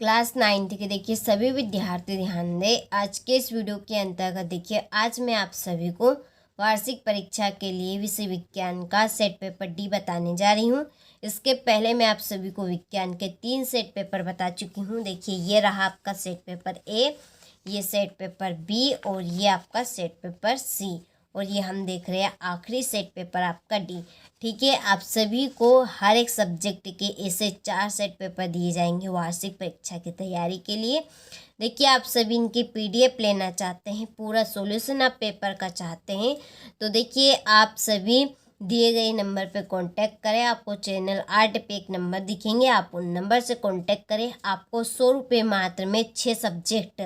Class 9th के देखिए सभी विद्यार्थी ध्यान दें। आज के इस वीडियो के अंतर्गत देखिए आज मैं आप सभी को वार्षिक परीक्षा के लिए विषय विज्ञान का सेट पेपर डी बताने जा रही हूँ। इसके पहले मैं आप सभी को विज्ञान के 3 सेट पेपर बता चुकी हूँ। देखिए ये रहा आपका सेट पेपर ए, ये सेट पेपर बी और ये आपका सेट पेपर सी, और ये हम देख रहे हैं आखिरी सेट पेपर आपका डी। ठीक है, आप सभी को हर एक सब्जेक्ट के ऐसे 4 सेट पेपर दिए जाएंगे वार्षिक परीक्षा की तैयारी के लिए। देखिए आप सभी इनकी पीडीएफ लेना चाहते हैं, पूरा सॉल्यूशन आप पेपर का चाहते हैं तो देखिए आप सभी दिए गए नंबर पे कांटेक्ट करें। आपको चैनल आर्ट पे एक नंबर दिखेंगे, आप उन नंबर से कांटेक्ट करें। आपको 100 रुपये मात्र में 6 सब्जेक्ट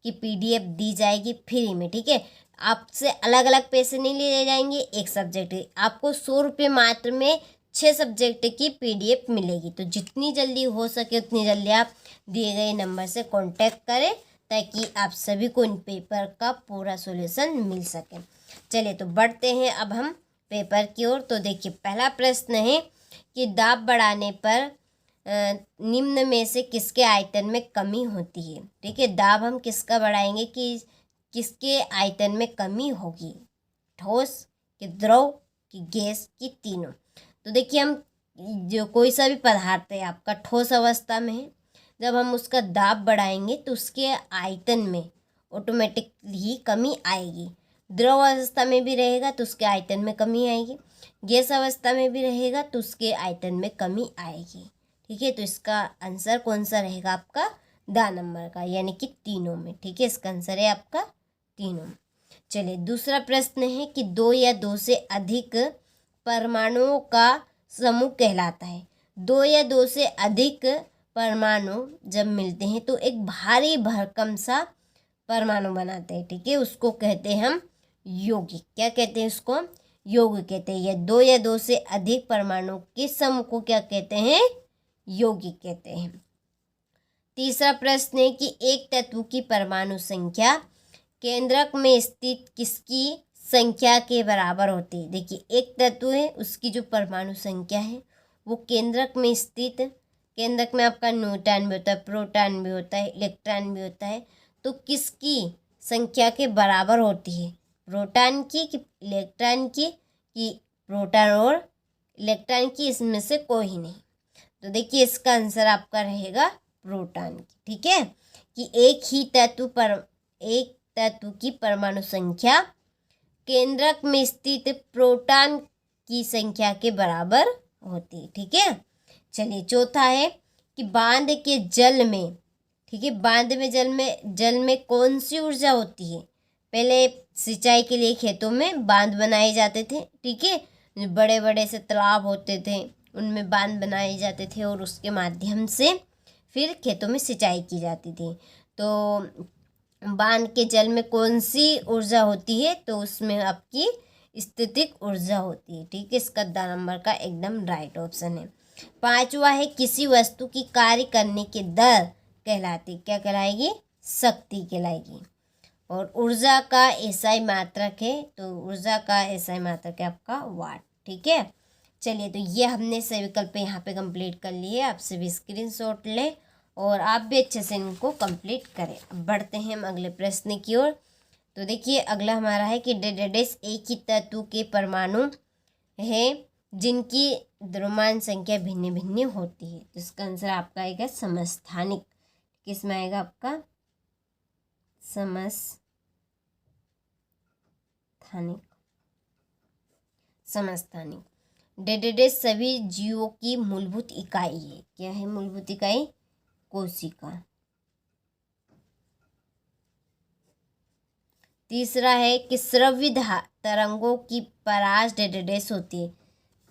की पीडीएफ दी जाएगी फ्री में। ठीक है, आपसे अलग अलग पैसे नहीं लिए जाएंगे, एक सब्जेक्ट आपको 100 रुपये मात्र में 6 सब्जेक्ट की पीडीएफ मिलेगी। तो जितनी जल्दी हो सके उतनी जल्दी आप दिए गए नंबर से कांटेक्ट करें ताकि आप सभी को इन पेपर का पूरा सॉल्यूशन मिल सके। चलिए तो बढ़ते हैं अब हम पेपर की ओर। तो देखिए पहला प्रश्न है कि दाब बढ़ाने पर निम्न में से किसके आयतन में कमी होती है। ठीक है, दाब हम किसका बढ़ाएंगे कि किसके आयतन में कमी होगी, ठोस कि द्रव कि गैस की तीनों। तो देखिए हम जो कोई सा भी पदार्थ है आपका ठोस अवस्था में है, जब हम उसका दाब बढ़ाएंगे तो उसके आयतन में ऑटोमेटिकली ही कमी आएगी। द्रव अवस्था में भी रहेगा तो उसके आयतन में कमी आएगी, गैस अवस्था में भी रहेगा तो उसके आयतन में कमी आएगी। ठीक है, तो इसका आंसर कौन सा रहेगा आपका द नंबर का, यानी कि तीनों में। ठीक है, इसका आंसर है आपका तीनों। चलिए दूसरा प्रश्न है कि 2 या 2 से अधिक परमाणुओं का समूह कहलाता है। 2 या 2 से अधिक परमाणु जब मिलते हैं तो एक भारी भरकम सा परमाणु बनाते हैं। ठीक है, उसको कहते हैं हम यौगिक। क्या कहते हैं उसको? यौगिक कहते हैं। या 2 या 2 से अधिक परमाणु के समूह को क्या कहते हैं? यौगिक कहते हैं। तीसरा प्रश्न है कि एक तत्व की परमाणु संख्या केंद्रक में स्थित किसकी संख्या के बराबर होती है। देखिए एक तत्व है, उसकी जो परमाणु संख्या है वो केंद्रक में स्थित, केंद्रक में आपका न्यूट्रॉन भी होता है, प्रोटॉन भी होता है, इलेक्ट्रॉन भी होता है, तो किसकी संख्या के बराबर होती है? प्रोटॉन की कि इलेक्ट्रॉन की, कि प्रोटॉन और इलेक्ट्रॉन की, इसमें से कोई नहीं। तो देखिए इसका आंसर आपका रहेगा प्रोटॉन की। ठीक है, कि एक तत्व की परमाणु संख्या केंद्रक में स्थित प्रोटॉन की संख्या के बराबर होती है। ठीक है, चलिए चौथा है कि बांध के जल में, ठीक है, बांध में जल में कौन सी ऊर्जा होती है? पहले सिंचाई के लिए खेतों में बांध बनाए जाते थे। ठीक है, बड़े बड़े से तालाब होते थे, उनमें बांध बनाए जाते थे और उसके माध्यम से फिर खेतों में सिंचाई की जाती थी। तो बांध के जल में कौन सी ऊर्जा होती है? तो उसमें आपकी स्थितिक ऊर्जा होती है। ठीक है, इसका द नंबर का एकदम राइट ऑप्शन है। पांचवा है किसी वस्तु की कार्य करने की दर कहलाती, क्या कहलाएगी? शक्ति कहलाएगी। और ऊर्जा का एसआई मात्रक है, तो ऊर्जा का एसआई मात्रक है आपका वाट। ठीक है, चलिए तो ये हमने सभी विकल्प यहाँ पे कंप्लीट कर लिए। आप सभी स्क्रीनशॉट लें और आप भी अच्छे से इनको कंप्लीट करें। अब बढ़ते हैं हम अगले प्रश्न की ओर। तो देखिए अगला हमारा है कि डेडेडेस एक ही तत्व के परमाणु है जिनकी द्रव्यमान संख्या भिन्न भिन्न होती है। तो इसका आंसर आपका आएगा समस्थानिक। किस में आएगा आपका? समस्थानिक। डेडेडेस सभी जीवों की मूलभूत इकाई है। क्या है मूलभूत इकाई? कोशिका। तीसरा है कि श्रव्य तरंगों की परास डेडेडेस होती है।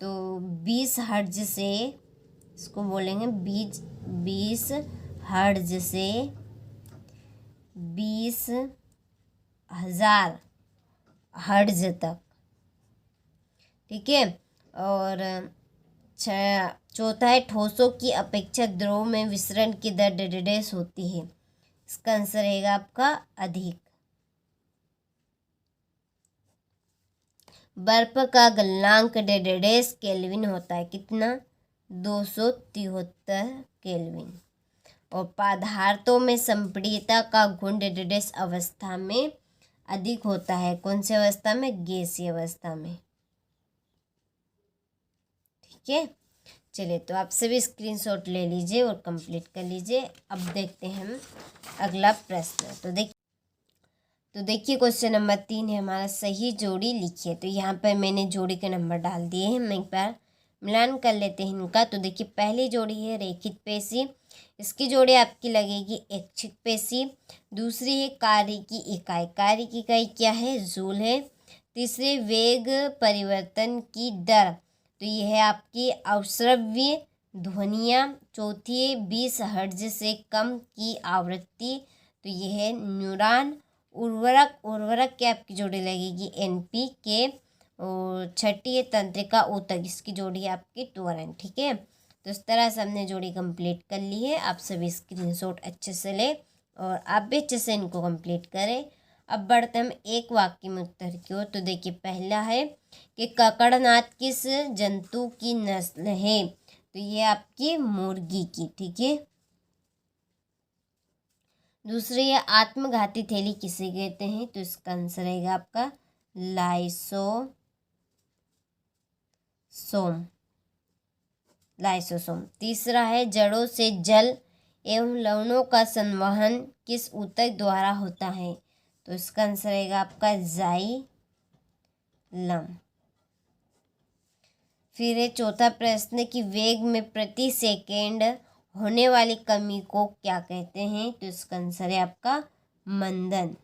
तो 20 हर्ट्ज से, इसको बोलेंगे 20 हर्ट्ज से 20,000 हर्ट्ज तक। ठीक है, और चौथा है ठोसों की अपेक्षा द्रव में विसरण की दर डेडेडेस होती है। इसका आंसर रहेगा आपका अधिक। बर्फ का गलनांक डेडेडेस केल्विन होता है। कितना? 273 केल्विन। और पदार्थों में संपीड़ितता का गुण डैश अवस्था में अधिक होता है। कौन सी अवस्था में? गैसीय अवस्था में। ठीक है, चलिए तो आप सभी स्क्रीनशॉट ले लीजिए और कंप्लीट कर लीजिए। अब देखते हैं हम अगला प्रश्न। तो देखिए क्वेश्चन नंबर 3 है हमारा, सही जोड़ी लिखिए। तो यहाँ पर मैंने जोड़ी के नंबर डाल दिए हैं। मैं एक बार मिलान कर लेते हैं इनका। तो देखिए पहली जोड़ी है रेखित पेशी, इसकी जोड़ी आपकी लगेगी ऐच्छिक पेशी। दूसरी है कार्य की इकाई, कार्य की इकाई क्या है? जूल है। तीसरी वेग परिवर्तन की दर, तो यह है आपकी अवश्रव्य ध्वनियाँ। चौथी है 20 हर्ट्ज से कम की आवृत्ति, तो यह है न्यूरॉन। उर्वरक की आपकी जोड़ी लगेगी NPK। और छठी है तंत्रिका ऊतक, इसकी जोड़ी है आपकी त्वरण। ठीक है, तो इस तरह से हमने जोड़ी कंप्लीट कर ली है। आप सभी स्क्रीनशॉट अच्छे से ले और आप भी अच्छे से इनको कंप्लीट करें। अब बढ़ते हम एक वाक्य में उत्तर की ओर। तो देखिए पहला है कि ककड़नाथ किस जंतु की नस्ल है? तो ये आपकी मुर्गी की। ठीक है, दूसरी है आत्मघाती थैली किसे कहते हैं? तो इसका आंसर रहेगा आपका लाइसोसोम। तीसरा है जड़ों से जल एवं लवणों का संवहन किस ऊतक द्वारा होता है? तो इसका आंसर रहेगा आपका जाइलम। फिर है चौथा प्रश्न कि वेग में प्रति सेकेंड होने वाली कमी को क्या कहते हैं? तो इसका आंसर है आपका मंदन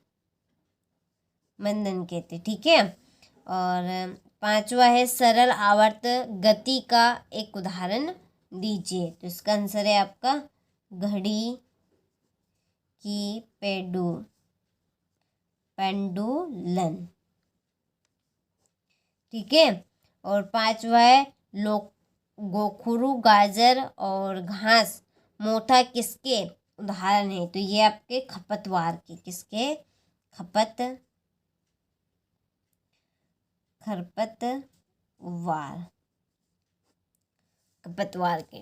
कहते हैं। ठीक है, और पांचवा है सरल आवर्त गति का एक उदाहरण दीजिए। तो इसका आंसर है आपका घड़ी की पेंडुलन। ठीक है, और पांचवा है गोखरू, गाजर और घास मोथा किसके उदाहरण है? तो ये आपके खरपतवार के।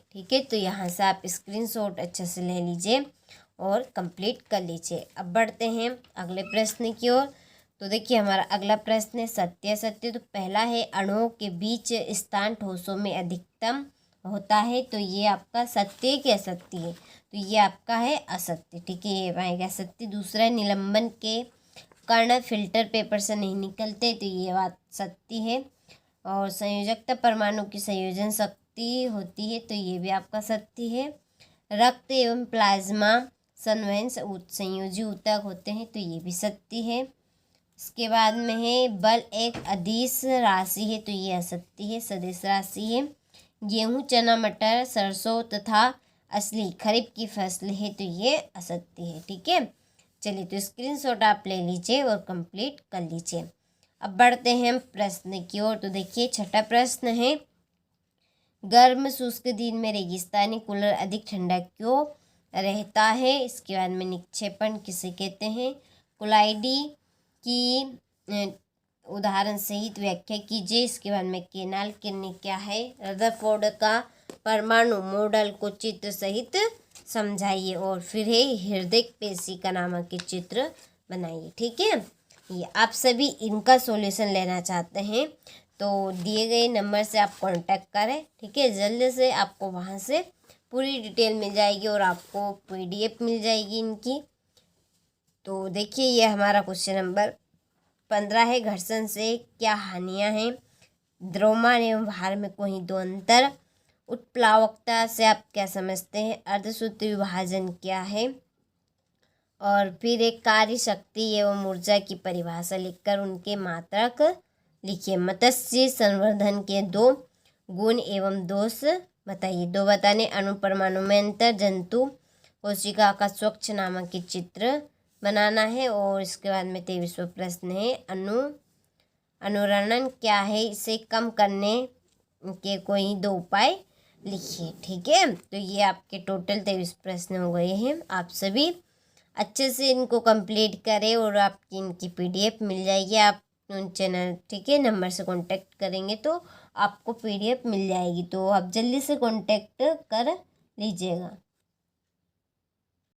ठीक है, तो यहाँ से आप स्क्रीनशॉट अच्छे से ले लीजिए और कंप्लीट कर लीजिए। अब बढ़ते हैं अगले प्रश्न की ओर। तो देखिए हमारा अगला प्रश्न है सत्य। तो पहला है अणुओं के बीच स्थान ठोसों में अधिकतम होता है, तो ये आपका सत्य कि असत्य है? तो ये आपका है असत्य। ठीक है, ये आएगा असत्य। दूसरा है निलंबन के कण फिल्टर पेपर से नहीं निकलते, तो ये बात सत्य है। और संयोजकता परमाणु की संयोजन शक्ति होती है, तो ये भी आपका सत्य है। रक्त एवं प्लाज्मा संवहन संयोजी ऊतक होते हैं, तो ये भी सत्य है। इसके बाद में है बल एक अदिश राशि है, तो ये असत्य है, सदिश राशि है। गेहूं, चना, मटर, सरसों तथा असली खरीफ की फसल है, तो ये असत्य है। ठीक है, चलिए तो स्क्रीनशॉट आप ले लीजिए और कंप्लीट कर लीजिए। अब बढ़ते हैं हम प्रश्न की ओर। तो देखिए छठा प्रश्न है गर्म शुष्क दिन में रेगिस्तानी कूलर अधिक ठंडा क्यों रहता है? इसके बाद में निक्षेपण किसे कहते हैं? कुलाइडी की उदाहरण सहित व्याख्या कीजिए। इसके बाद में केनाल किन्नी क्या है? रदरफोर्ड का परमाणु मॉडल को चित्र सहित समझाइए। और फिर है हृदय पेशी का नामक चित्र बनाइए। ठीक है, ये आप सभी इनका सॉल्यूशन लेना चाहते हैं तो दिए गए नंबर से आप कांटेक्ट करें। ठीक है, जल्द से आपको वहाँ से पूरी डिटेल मिल जाएगी और आपको PDF मिल जाएगी इनकी। तो देखिए ये हमारा क्वेश्चन नंबर 15 है, घर्षण से क्या हानियाँ हैं? द्रव्यमान एवं भार में कोई दो अंतर। उत्प्लावकता से आप क्या समझते हैं? अर्धसूत्र विभाजन क्या है? और फिर एक कार्य शक्ति एवं ऊर्जा की परिभाषा लिखकर उनके मात्रक लिखिए। मत्स्य संवर्धन के 2 गुण एवं दोष बताइए। 2 बताने। अणु परमाणु में अंतर, जंतु कोशिका का स्वच्छ नामक के चित्र बनाना है। और इसके बाद में 23वां प्रश्न है अनुरणन क्या है? इसे कम करने के कोई 2 उपाय लिखिए। ठीक है, तो ये आपके टोटल 23 प्रश्न हो गए हैं। आप सभी अच्छे से इनको कंप्लीट करें और आपकी इनकी PDF मिल जाएगी। आप उन चैनल ठीक है नंबर से कांटेक्ट करेंगे तो आपको PDF मिल जाएगी, तो आप जल्दी से कांटेक्ट कर लीजिएगा।